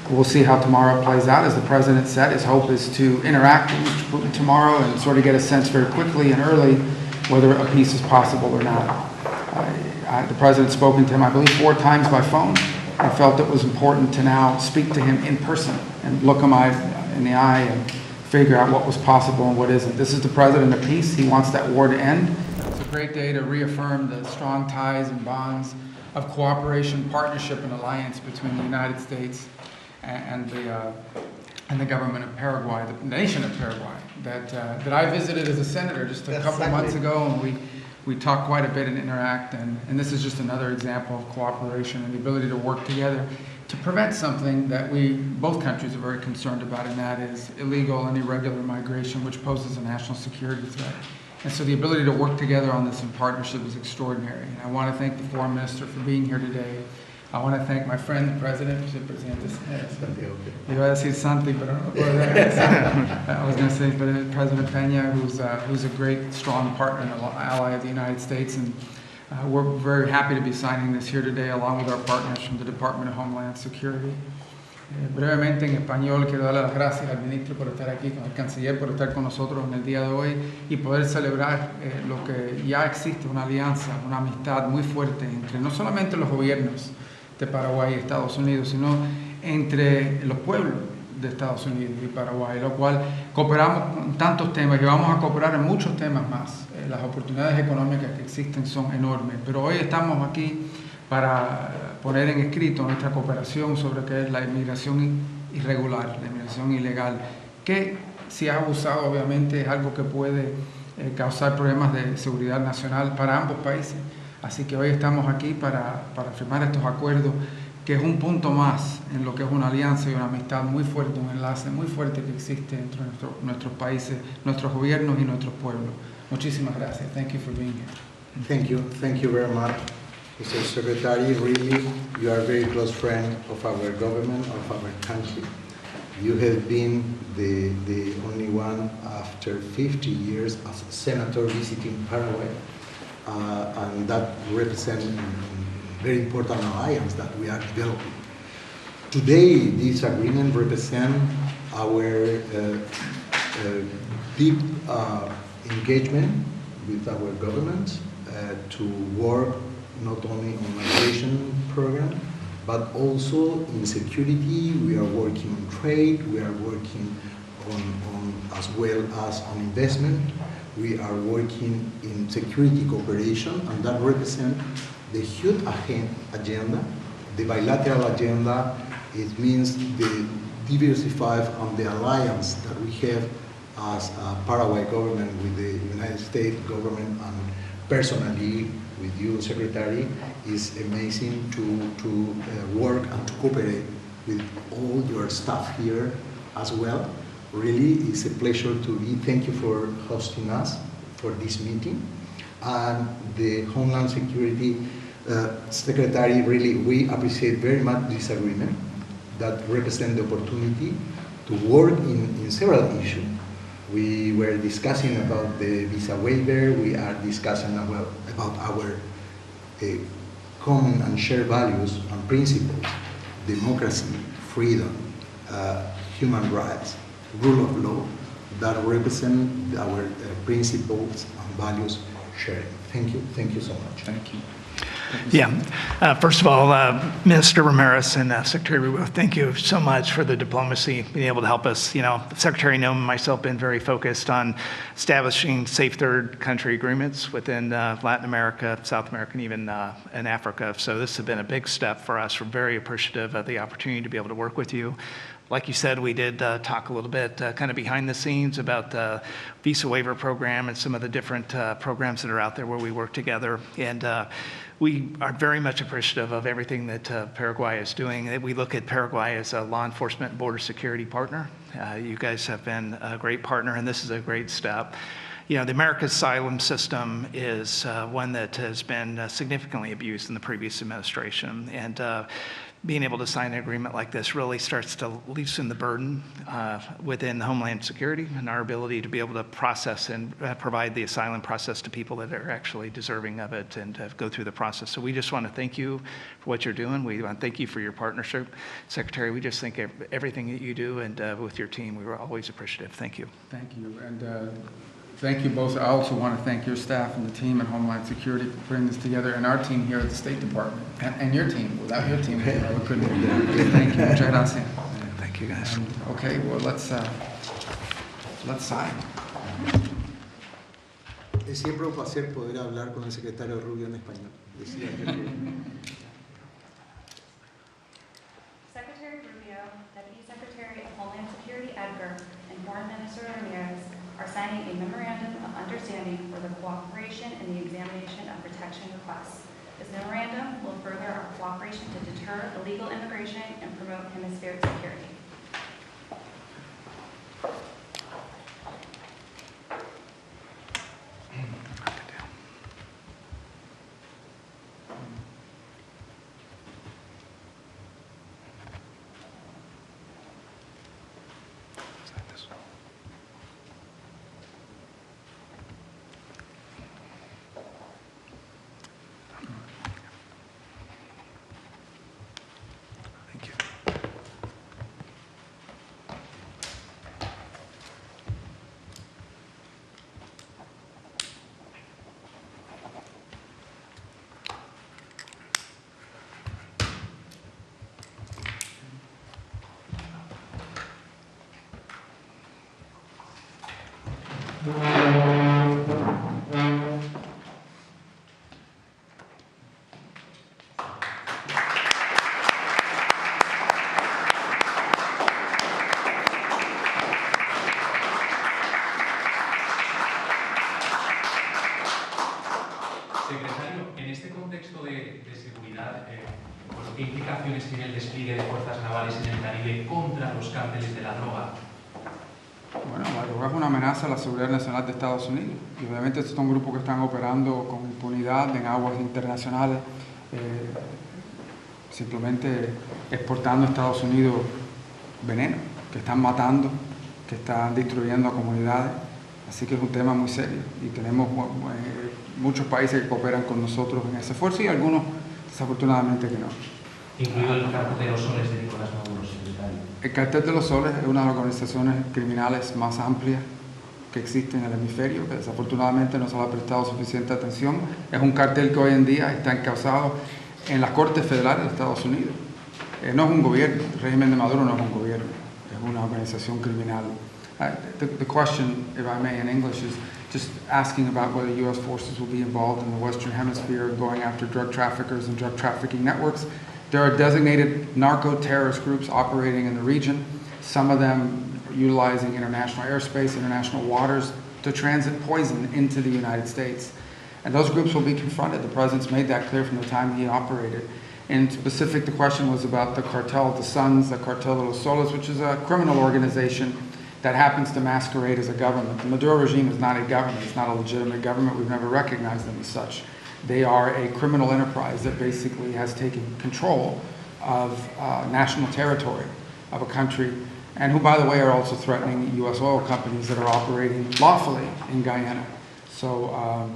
we'll see how tomorrow plays out. As the president said, his hope is to interact with Mr. Putin tomorrow and sort of get a sense very quickly and early whether a peace is possible or not. The president's spoken to him, I believe, 4 times by phone. I felt it was important to now speak to him in person and look him in the eye and figure out what was possible and what isn't. This is the president of peace. He wants that war to end. It's a great day to reaffirm the strong ties and bonds of cooperation, partnership, and alliance between the United States and the government of Paraguay, the nation of Paraguay, that I visited as a senator just a couple months ago, and we talked quite a bit and interact, and this is just another example of cooperation and the ability to work together to prevent something that both countries are very concerned about, and that is illegal and irregular migration, which poses a national security threat. And so the ability to work together on this in partnership is extraordinary. And I want to thank the Foreign Minister for being here today. I want to thank my friend, the President, iba a decir Santi, pero no puedo decir. I was going to say President Peña, who's a great, strong partner and ally of the United States. And we're very happy to be signing this here today, along with our partners from the Department of Homeland Security. Brevemente en español quiero darle las gracias al ministro por estar aquí, al canciller por estar con nosotros en el día de hoy y poder celebrar lo que ya existe, una alianza, una amistad muy fuerte entre no solamente los gobiernos de Paraguay y Estados Unidos, sino entre los pueblos de Estados Unidos y Paraguay, lo cual cooperamos en tantos temas y vamos a cooperar en muchos temas más. Las oportunidades económicas que existen son enormes, pero hoy estamos aquí para poner en escrito nuestra cooperación sobre qué es la inmigración irregular, la inmigración ilegal, que si es abusado obviamente es algo que puede causar problemas de seguridad nacional para ambos países. Así que hoy estamos aquí para firmar estos acuerdos, que es un punto más en lo que es una alianza y una amistad muy fuerte, un enlace muy fuerte que existe entre nuestros países, nuestros gobiernos y nuestros pueblos. Muchísimas gracias. Thank you for being here. Thank you very much. Mr. Secretary, really, you are a very close friend of our government, of our country. You have been the only one after 50 years as a senator visiting Paraguay, and that represents a very important alliance that we are developing. Today, this agreement represents our deep engagement with our government to work not only on migration program, but also in security. We are working on trade, we are working on as well as on investment. We are working in security cooperation, and that represents the huge agenda, the bilateral agenda. It means the diversified and the alliance that we have as a Paraguay government with the United States government, and personally with you, Secretary, is amazing to work and to cooperate with all your staff here as well. Really, it's a pleasure to be. Thank you for hosting us for this meeting. And the Homeland Security Secretary, really, we appreciate very much this agreement that represents the opportunity to work in several issues. We were discussing about the visa waiver. We are discussing about our common and shared values and principles: democracy, freedom, human rights, rule of law, that represent our principles and values shared. Thank you so much. Thank you. First of all, Minister Ramirez and Secretary Rubio, thank you so much for the diplomacy, being able to help us. You know, Secretary Nome and myself been very focused on establishing safe third country agreements within Latin America, South America, and even in Africa. So this has been a big step for us. We're very appreciative of the opportunity to be able to work with you. Like you said, we did talk a little bit kind of behind the scenes about the visa waiver program and some of the different programs that are out there where we work together. And we are very much appreciative of everything that Paraguay is doing. We look at Paraguay as a law enforcement and border security partner. You guys have been a great partner, and this is a great step. You know, the American asylum system is one that has been significantly abused in the previous administration. And being able to sign an agreement like this really starts to loosen the burden within Homeland Security and our ability to be able to process and provide the asylum process to people that are actually deserving of it and go through the process. So we just want to thank you for what you're doing. We want to thank you for your partnership, Secretary. We just think everything that you do and with your team, we were always appreciative. Thank you. Thank you. And thank you both. I also want to thank your staff and the team at Homeland Security for putting this together, and our team here at the State Department, and your team. Without your team, we couldn't do that. Thank you. Muchas gracias. Thank you, guys. Okay, well, let's sign. Es siempre un placer poder hablar con el secretario Rubio en español. Decía que... Secretary Rubio, Deputy Secretary of Homeland Security Edgar, and Foreign Minister Ramirez are signing a memorandum of understanding for the cooperation in the examination of protection requests. This memorandum will further our cooperation to deter illegal immigration and promote hemispheric security. Thank you. Secretario, en este contexto de seguridad, pues, ¿qué implicaciones tiene el despliegue de fuerzas navales en el Caribe contra los cárteles de la droga? Bueno, la droga es una amenaza a la seguridad nacional de Estados Unidos. Y obviamente estos son grupos que están operando con impunidad en aguas internacionales, simplemente exportando a Estados Unidos veneno, que están matando, que están destruyendo a comunidades. Así que es un tema muy serio y tenemos muchos países que cooperan con nosotros en ese esfuerzo y algunos desafortunadamente que no. Incluido el cartel de los soles de Nicolás Maduro, secretario. El Cartel de los Soles es una de las organizaciones criminales más amplias que existe en el hemisferio, que desafortunadamente no se le ha prestado suficiente atención. Es un cartel que hoy en día está encauzado en las Cortes Federales de Estados Unidos. No es un gobierno, el régimen de Maduro no es un gobierno, es una organización criminal. The question, if I may, in English is just asking about whether U.S. forces will be involved in the Western Hemisphere going after drug traffickers and drug trafficking networks. There are designated narco-terrorist groups operating in the region, some of them utilizing international airspace, international waters to transit poison into the United States. And those groups will be confronted. The President's made that clear from the time he operated. In specific, the question was about the Cartel of the Suns, the Cartel de los Soles, which is a criminal organization that happens to masquerade as a government. The Maduro regime is not a government. It's not a legitimate government. We've never recognized them as such. They are a criminal enterprise that basically has taken control of national territory of a country, and who, by the way, are also threatening U.S. oil companies that are operating lawfully in Guyana. So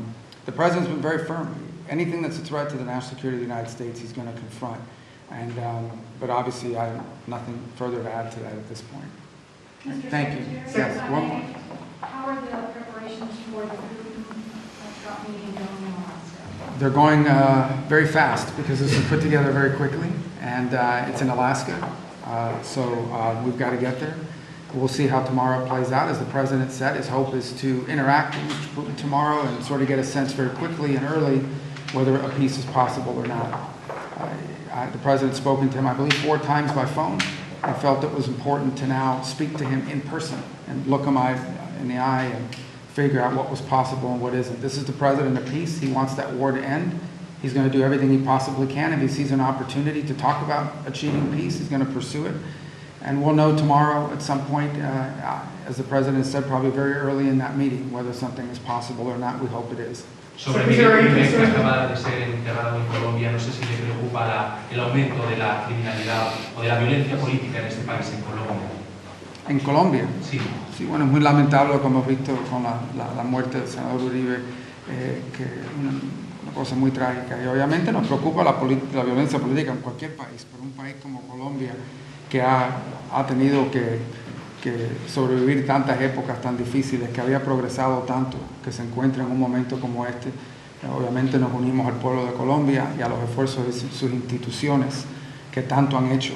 the President's been very firm. Anything that's a threat to the national security of the United States, he's going to confront. And, but obviously, I have nothing further to add to that at this point. Thank you. Yes, one more. How are the preparations for the Trump meeting going in Alaska? They're going very fast because this was put together very quickly, and it's in Alaska, so we've got to get there. We'll see how tomorrow plays out. As the President said, his hope is to interact with Mr. Putin tomorrow and sort of get a sense very quickly and early whether a peace is possible or not. The President's spoken to him, I believe, 4 times by phone. I felt it was important to now speak to him in person and look him in the eye and figure out what was possible and what isn't. This is the President of peace. He wants that war to end. He's going to do everything he possibly can. If he sees an opportunity to talk about achieving peace, he's going to pursue it. And we'll know tomorrow at some point, as the President said, probably very early in that meeting, whether something is possible or not. We hope it is. Sobre Miguel Uribe, que acaba de ser enterrado en Colombia, no sé si le preocupa el aumento de la criminalidad o de la violencia política en este país, en Colombia. En Colombia. Sí. Sí, bueno, es muy lamentable lo que hemos visto con la muerte del senador Uribe, que es una cosa muy trágica. Y obviamente nos preocupa la violencia política en cualquier país, pero un país como Colombia, que ha tenido que sobrevivir tantas épocas tan difíciles, que había progresado tanto, que se encuentra en un momento como este. Obviamente nos unimos al pueblo de Colombia y a los esfuerzos de sus instituciones que tanto han hecho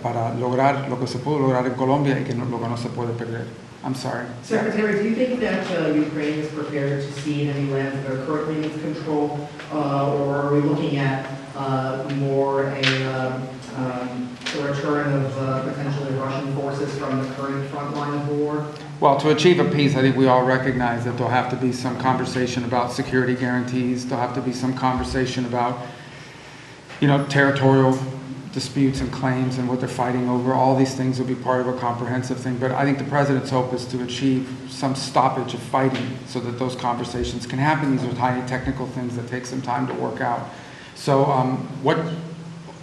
para lograr lo que se pudo lograr en Colombia y lo que no se puede perder. I'm sorry. Secretary, do you think that Ukraine is prepared to cede any lands that are currently in its control, or are we looking at more a return of potentially Russian forces from the current front line of the war? Well, to achieve a peace, I think we all recognize that there'll have to be some conversation about security guarantees. There'll have to be some conversation about, territorial disputes and claims and what they're fighting over. All these things will be part of a comprehensive thing. But I think the president's hope is to achieve some stoppage of fighting so that those conversations can happen. These are tiny technical things that take some time to work out. So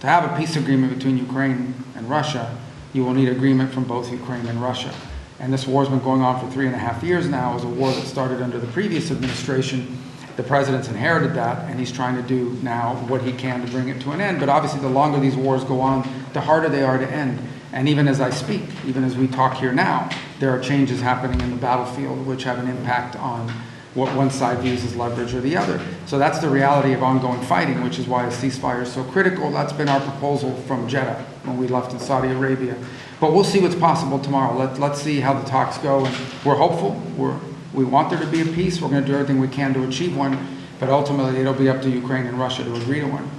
to have a peace agreement between Ukraine and Russia, you will need agreement from both Ukraine and Russia. And this war's been going on for 3.5 years now. It was a war that started under the previous administration. The president's inherited that, and he's trying to do now what he can to bring it to an end. But obviously, the longer these wars go on, the harder they are to end. And even as I speak, even as we talk here now, there are changes happening in the battlefield which have an impact on what one side views as leverage or the other. So that's the reality of ongoing fighting, which is why a ceasefire is so critical. That's been our proposal from Jeddah when we left in Saudi Arabia. But we'll see what's possible tomorrow. Let's see how the talks go. And we're hopeful. We want there to be a peace. We're going to do everything we can to achieve one. But ultimately, it'll be up to Ukraine and Russia to agree to one.